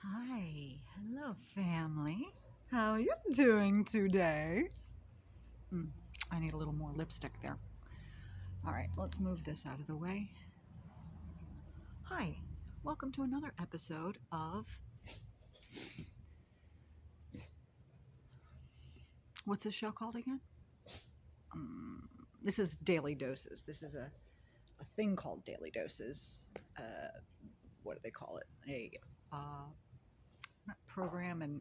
Hi, hello family. How you doing today? I need a little more lipstick there. All right, let's move this out of the way. Hi, welcome to another episode of what's this show called again? This is Daily Doses. This is a thing called Daily Doses. What do they call it? Not program, and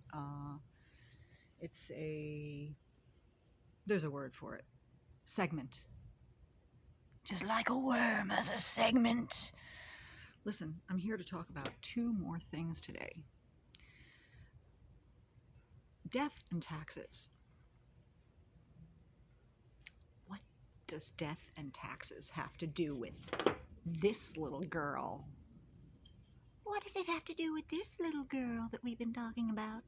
it's a there's a word for it. Segment. Just like a worm has a segment. Listen, I'm here to talk about two more things today. Death and taxes. What does death and taxes have to do with this little girl? What does it have to do with this little girl that we've been talking about?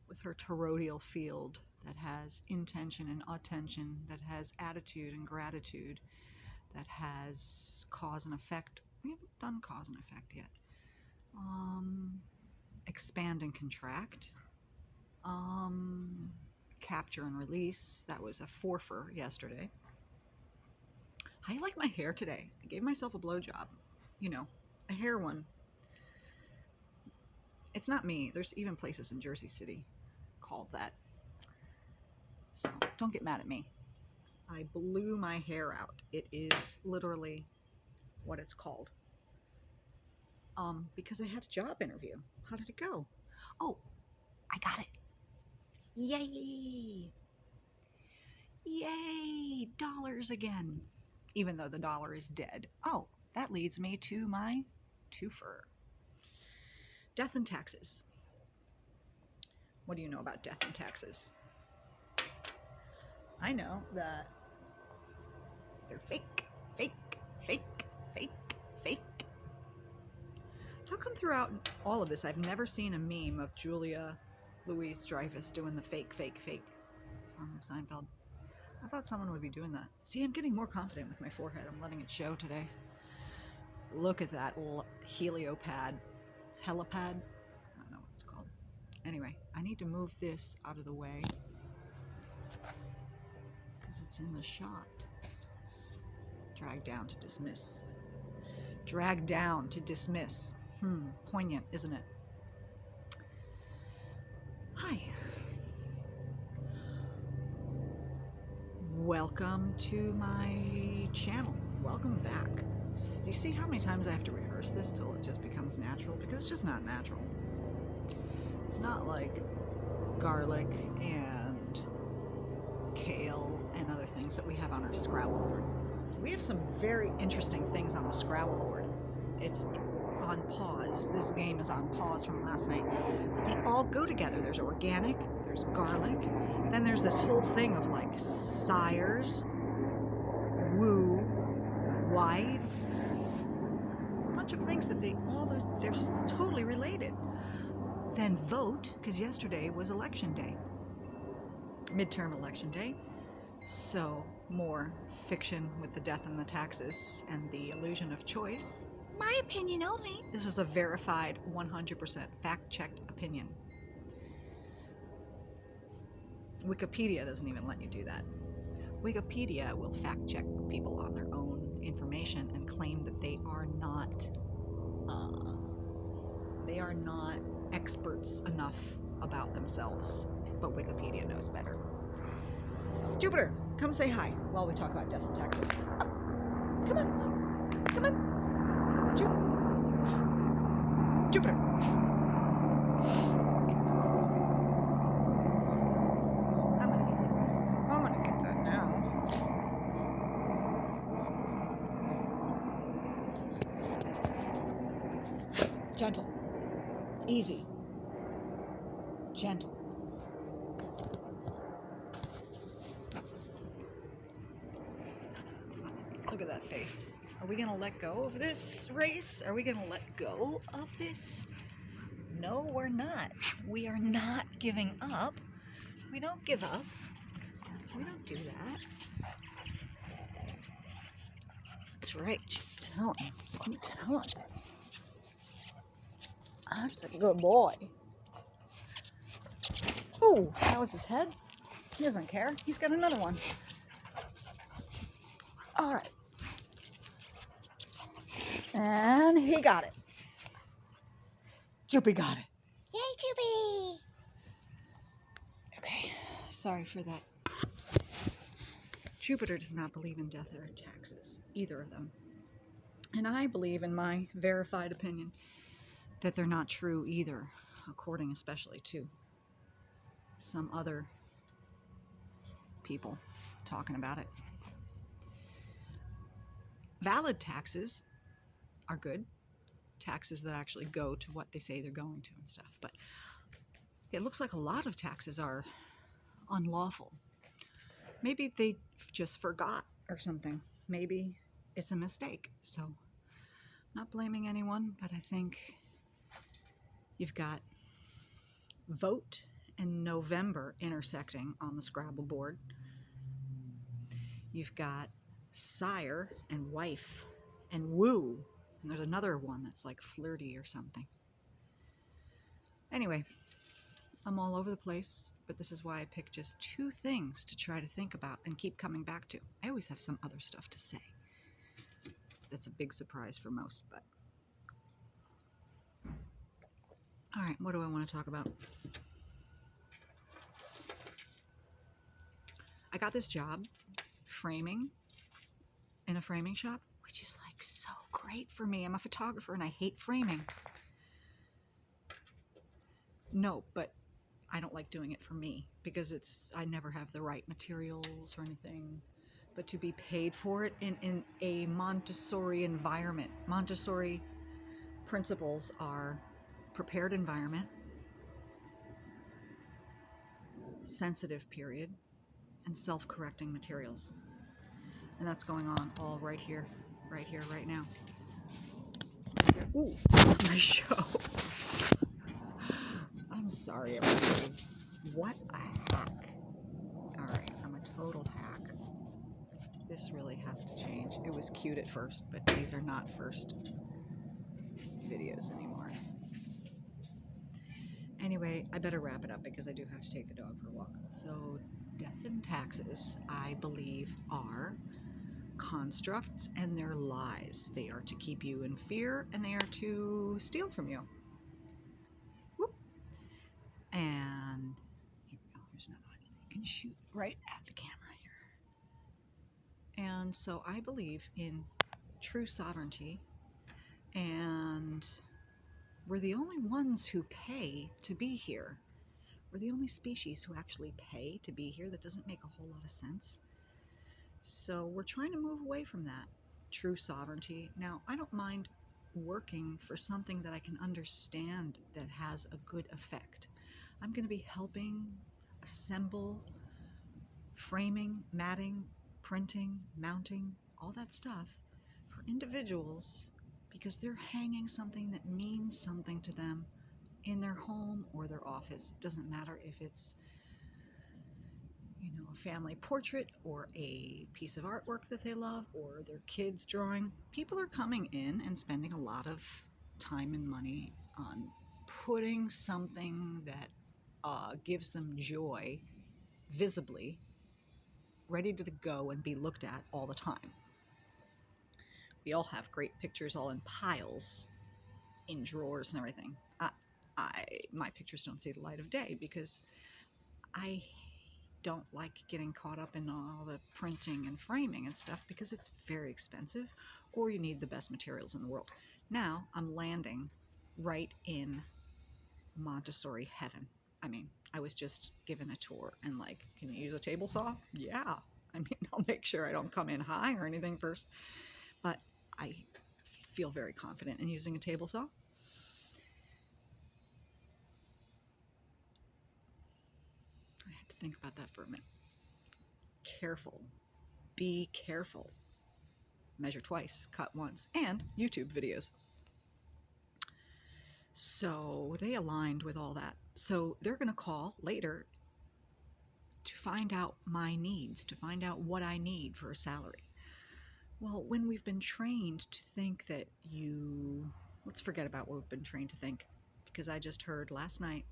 With her toroidal field that has intention and attention, that has attitude and gratitude, that has cause and effect. We haven't done cause and effect yet. Expand and contract. Capture and release. That was a forfer yesterday. How do you like my hair today? I gave myself a blowjob. You know, a hair one. It's not me. There's even places in Jersey City called that. So don't get mad at me. I blew my hair out. It is literally what it's called. Because I had a job interview. How did it go? Oh, I got it. Yay! Yay! Dollars again. Even though the dollar is dead. Oh, that leads me to my twofer. Death and taxes. What do you know about death and taxes? I know that they're fake, fake, fake, fake, fake. How come throughout all of this I've never seen a meme of Julia Louis-Dreyfus doing the fake, fake, fake from Seinfeld? I thought someone would be doing that. See, I'm getting more confident with my forehead. I'm letting it show today. Look at that heliopad. Helipad? I don't know what it's called. Anyway, I need to move this out of the way because it's in the shot. Drag down to dismiss. Drag down to dismiss. Poignant, isn't it? Hi. Welcome to my channel. Welcome back. Do you see how many times I have to rehearse this till it just becomes natural? Because it's just not natural. It's not like garlic and kale and other things that we have on our Scrabble board. We have some very interesting things on the Scrabble board. It's on pause. This game is on pause from last night. But they all go together. There's organic, there's garlic, then there's this whole thing of like sires, woo, wife, a bunch of things that they're totally related. Then vote, because yesterday was election day, midterm election day. So more fiction with the death and the taxes and the illusion of choice. My opinion only. This is a verified 100% fact-checked opinion. Wikipedia doesn't even let you do that. Wikipedia will fact-check people on their own information and claim that they are not experts enough about themselves. But Wikipedia knows better. Jupiter, come say hi while we talk about death and taxes. Oh, come on. Come on. Jupiter. I'm gonna get that now. Gentle. Easy. Gentle. Look at that face. Are we gonna let go of this race? Are we gonna let go of this? No, we're not. We are not giving up. We don't give up. We don't do that. That's right. I'm telling. That's a good boy. Ooh, that was his head. He doesn't care. He's got another one. All right. And he got it. Joopy got it. Yay, Joopy! Okay, sorry for that. Jupiter does not believe in death or taxes, either of them. And I believe, in my verified opinion, that they're not true either, according especially to some other people talking about it. Valid taxes are good. Taxes that actually go to what they say they're going to and stuff. But it looks like a lot of taxes are unlawful. Maybe they just forgot or something. Maybe it's a mistake. So, not blaming anyone, but I think you've got vote and November intersecting on the Scrabble board. You've got sire and wife and woo. And there's another one that's like flirty or something. Anyway, I'm all over the place, but this is why I pick just 2 things to try to think about and keep coming back to. I always have some other stuff to say. That's a big surprise for most, but... All right, what do I want to talk about? I got this job framing in a framing shop, which is like so great for me. I'm a photographer and I hate framing. No, but I don't like doing it for me because I never have the right materials or anything. But to be paid for it in a Montessori environment. Montessori principles are prepared environment, sensitive period, and self-correcting materials. And that's going on all right here, right now. Ooh, my show. I'm sorry, everybody. What a hack. All right, I'm a total hack. This really has to change. It was cute at first, but these are not first videos anymore. Anyway, I better wrap it up because I do have to take the dog for a walk. So, death and taxes, I believe, are constructs and they're lies. They are to keep you in fear and they are to steal from you. Whoop. And here we go. Here's another one. You can shoot right at the camera here. And so I believe in true sovereignty, and we're the only ones who pay to be here. We're the only species who actually pay to be here. That doesn't make a whole lot of sense. So we're trying to move away from that true sovereignty. Now, I don't mind working for something that I can understand that has a good effect. I'm going to be helping assemble framing, matting, printing, mounting, all that stuff for individuals because they're hanging something that means something to them in their home or their office. It doesn't matter if it's, a family portrait or a piece of artwork that they love or their kids drawing. People are coming in and spending a lot of time and money on putting something that gives them joy visibly, ready to go and be looked at all the time. We all have great pictures all in piles in drawers and everything. My pictures don't see the light of day because I don't like getting caught up in all the printing and framing and stuff because it's very expensive, or you need the best materials in the world. Now I'm landing right in Montessori heaven. I mean, I was just given a tour and like, can you use a table saw? Yeah. I mean, I'll make sure I don't come in high or anything first, but I feel very confident in using a table saw. I had to think about that for a minute. Careful. Be careful. Measure twice, cut once, and YouTube videos. So they aligned with all that. So they're going to call later to find out my needs, to find out what I need for a salary. Well, when we've been trained to think that let's forget about what we've been trained to think. because I just heard last night,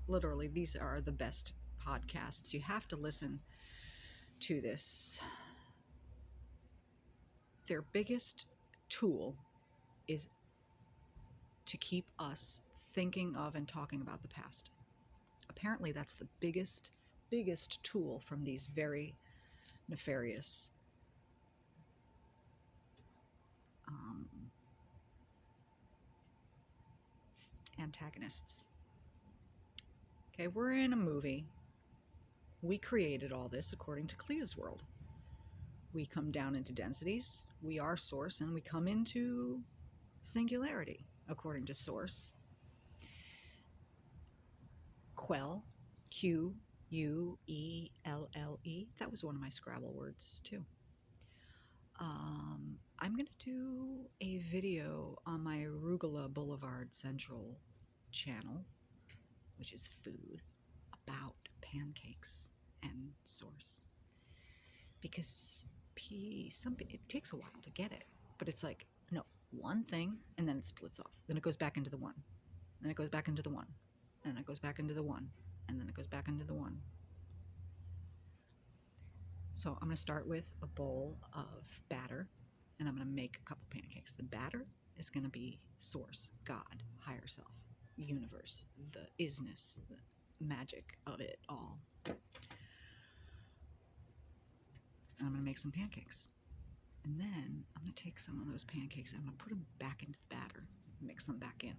literally, these are the best podcasts. You have to listen to this. Their biggest tool is to keep us thinking of and talking about the past. Apparently, that's the biggest tool from these very nefarious antagonists. Okay, we're in a movie. We created all this according to Cleo's world. We come down into densities. We are source, and we come into singularity according to source. Quell, Quuelle. That was one of my Scrabble words too. I'm going to do a video on my Arugula Boulevard Central channel, which is food, about pancakes and source. Because it takes a while to get it, but it's like, no, one thing, and then it splits off. Then it goes back into the one. Then it goes back into the one. And then it goes back into the one. And then it goes back into the one. So I'm going to start with a bowl of batter, and I'm going to make a couple pancakes. The batter is going to be source, God, higher self, universe, the isness, the magic of it all. And I'm going to make some pancakes. And then I'm going to take some of those pancakes, I'm going to put them back into the batter, mix them back in.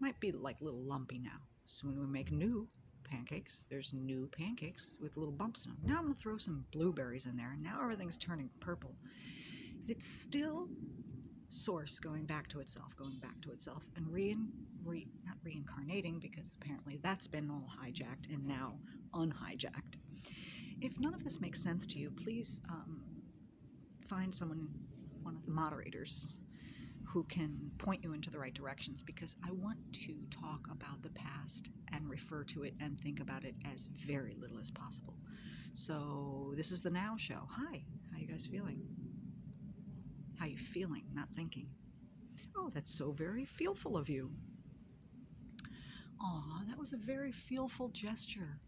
Might be like a little lumpy now. So when we make new pancakes, there's new pancakes with little bumps in them. Now I'm going to throw some blueberries in there. Now everything's turning purple. It's still source going back to itself, and not reincarnating, because apparently that's been all hijacked and now unhijacked. If none of this makes sense to you, please find someone, one of the moderators, who can point you into the right directions, because I want to talk about the past and refer to it and think about it as very little as possible. So this is the Now Show. Hi, how you guys feeling? How you feeling, not thinking? Oh, that's so very feelful of you. Aw, that was a very feelful gesture.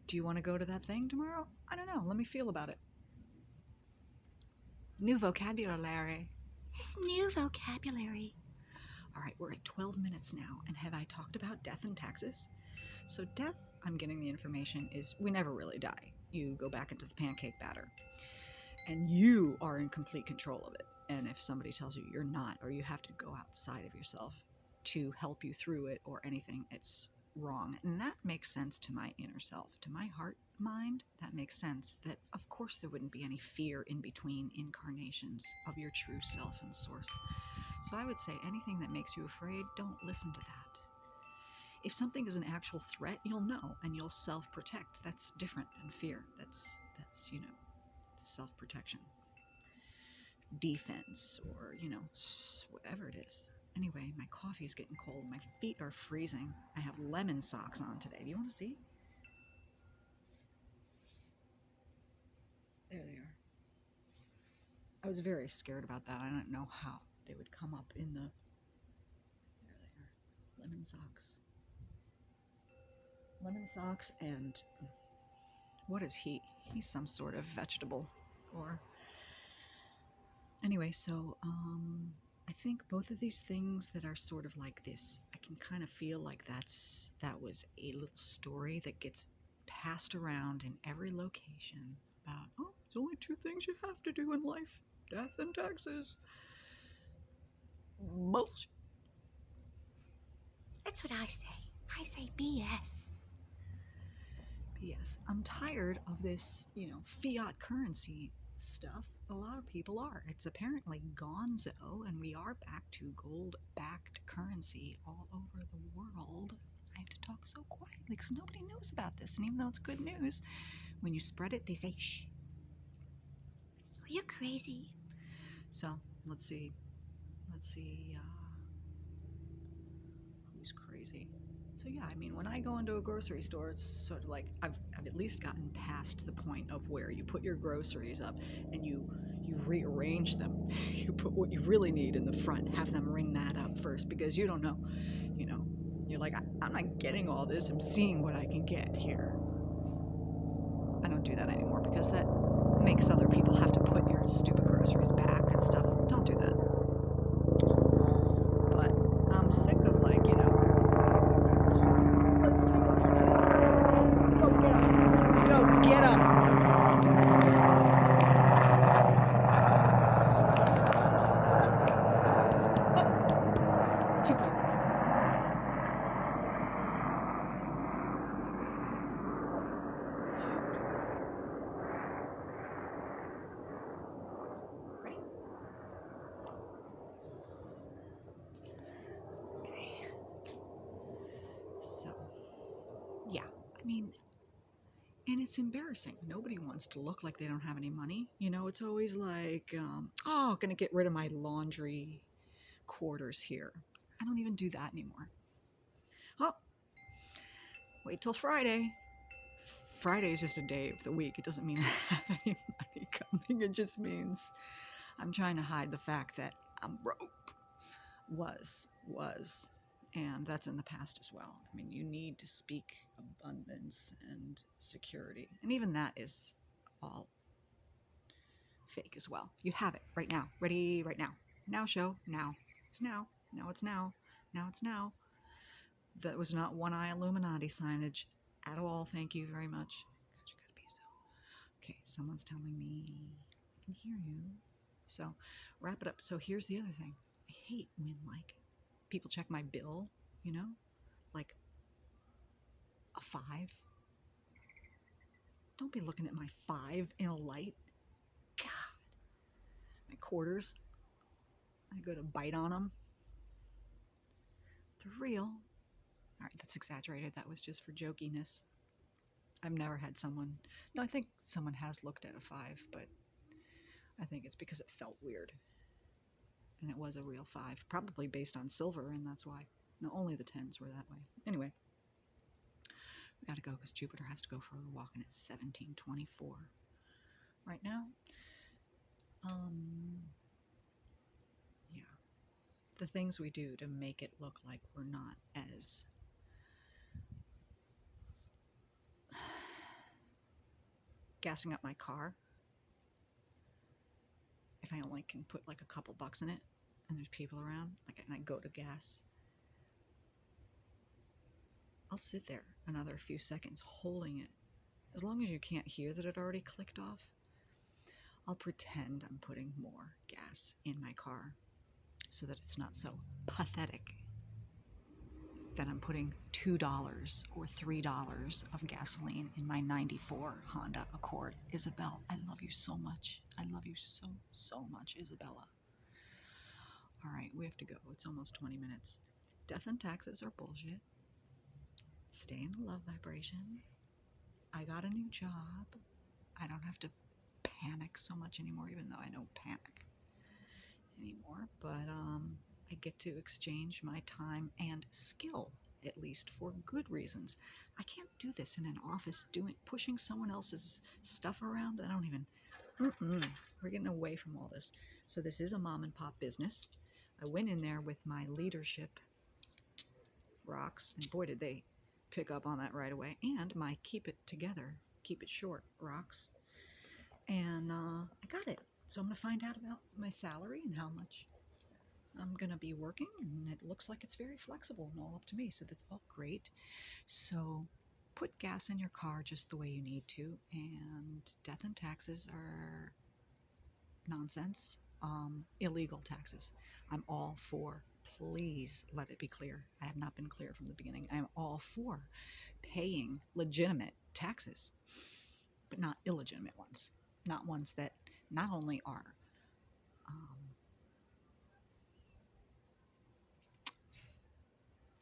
Do you want to go to that thing tomorrow? I don't know. Let me feel about it. New vocabulary. New vocabulary. All right, we're at 12 minutes now, and have I talked about death and taxes? So death, I'm getting the information, is we never really die. You go back into the pancake batter, and you are in complete control of it. And if somebody tells you you're not, or you have to go outside of yourself to help you through it or anything, it's wrong. And that makes sense to my inner self, to my heart mind. That makes sense that of course there wouldn't be any fear in between incarnations of your true self and source. So I would say anything that makes you afraid, don't listen to that. If something is an actual threat, you'll know, and you'll self-protect. That's different than fear. That's self-protection, defense, or whatever it is. Anyway, my coffee is getting cold. My feet are freezing. I have lemon socks on today. Do you want to see? There they are. I was very scared about that. I don't know how they would come up in the... There they are. Lemon socks. Lemon socks, and what is he? He's some sort of vegetable. Or anyway, so I think both of these things that are sort of like this, I can kind of feel like that was a little story that gets passed around in every location about, oh, there's only two things you have to do in life: death and taxes. Bullshit. That's what I say. I say BS. BS. I'm tired of this, fiat currency stuff. A lot of people are. It's apparently gonzo, and we are back to gold-backed currency all over the world. I have to talk so quietly because nobody knows about this, and even though it's good news, when you spread it, they say, shh. Oh, you're crazy. So, let's see, who's crazy? So yeah, I mean, when I go into a grocery store, it's sort of like I've at least gotten past the point of where you put your groceries up and you rearrange them. You put what you really need in the front, have them ring that up first because you don't know, you know. You're like, I'm not getting all this. I'm seeing what I can get here. I don't do that anymore because that makes other people have to put your stupid groceries back and stuff. Don't do that. But I'm sick of like, you know, let's take a giant break. Go get 'em. Go get 'em. Jupiter. Ready? Okay. So, yeah, I mean, and it's embarrassing. Nobody wants to look like they don't have any money. You know, it's always like, oh, gonna get rid of my laundry quarters here. I don't even do that anymore. Oh, wait till Friday. Friday is just a day of the week. It doesn't mean I have any money coming. It just means I'm trying to hide the fact that I'm broke. Was. And that's in the past as well. I mean, you need to speak abundance and security. And even that is all fake as well. You have it right now. Ready right now. Now show. Now. It's now. Now it's now. Now it's now. That was not one eye Illuminati signage at all. Thank you very much. God, you gotta be so. Okay, someone's telling me I can hear you. So wrap it up. So here's the other thing. I hate when like people check my bill, you know, like a 5. Don't be looking at my 5 in a light. God, my quarters. I go to bite on them. They're real. All right, that's exaggerated. That was just for jokiness. I've never had someone. No, I think someone has looked at a 5, but I think it's because it felt weird. And it was a real 5, probably based on silver, and that's why. No, only the 10s were that way. Anyway, we gotta go because Jupiter has to go for a walk, and it's 17:24 right now. Yeah. The things we do to make it look like we're not as gassing up my car. If I only can put like a couple bucks in it and there's people around, like, and I go to gas, I'll sit there another few seconds holding it. As long as you can't hear that it already clicked off, I'll pretend I'm putting more gas in my car so that it's not so pathetic that I'm putting $2 or $3 of gasoline in my 94 Honda Accord. Isabel, I love you so much. I love you so, so much, Isabella. All right, we have to go. It's almost 20 minutes. Death and taxes are bullshit. Stay in the love vibration. I got a new job. I don't have to panic so much anymore, even though I don't panic anymore. But I get to exchange my time and skill, at least for good reasons. I can't do this in an office pushing someone else's stuff around. I don't even. We're getting away from all this. So this is a mom and pop business. I went in there with my leadership rocks, and boy did they pick up on that right away. And my keep it together, keep it short rocks. And I got it. So I'm going to find out about my salary and how much I'm going to be working, and it looks like it's very flexible and all up to me, so that's all great. So put gas in your car just the way you need to, and death and taxes are nonsense, illegal taxes. I'm all for, please let it be clear. I have not been clear from the beginning. I'm all for paying legitimate taxes, but not illegitimate ones, not ones that not only are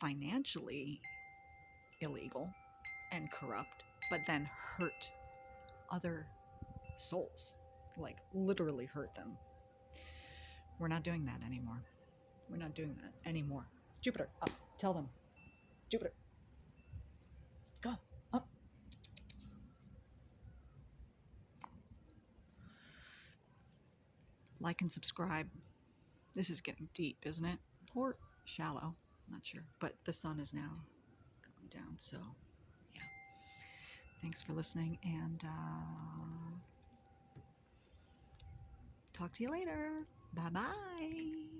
financially illegal and corrupt, but then hurt other souls, like literally hurt them. We're not doing that anymore. We're not doing that anymore. Jupiter, up, tell them. Jupiter. like and subscribe. This is getting deep, isn't it? Or shallow. I'm not sure. But the sun is now going down, so yeah. Thanks for listening, and talk to you later. Bye bye.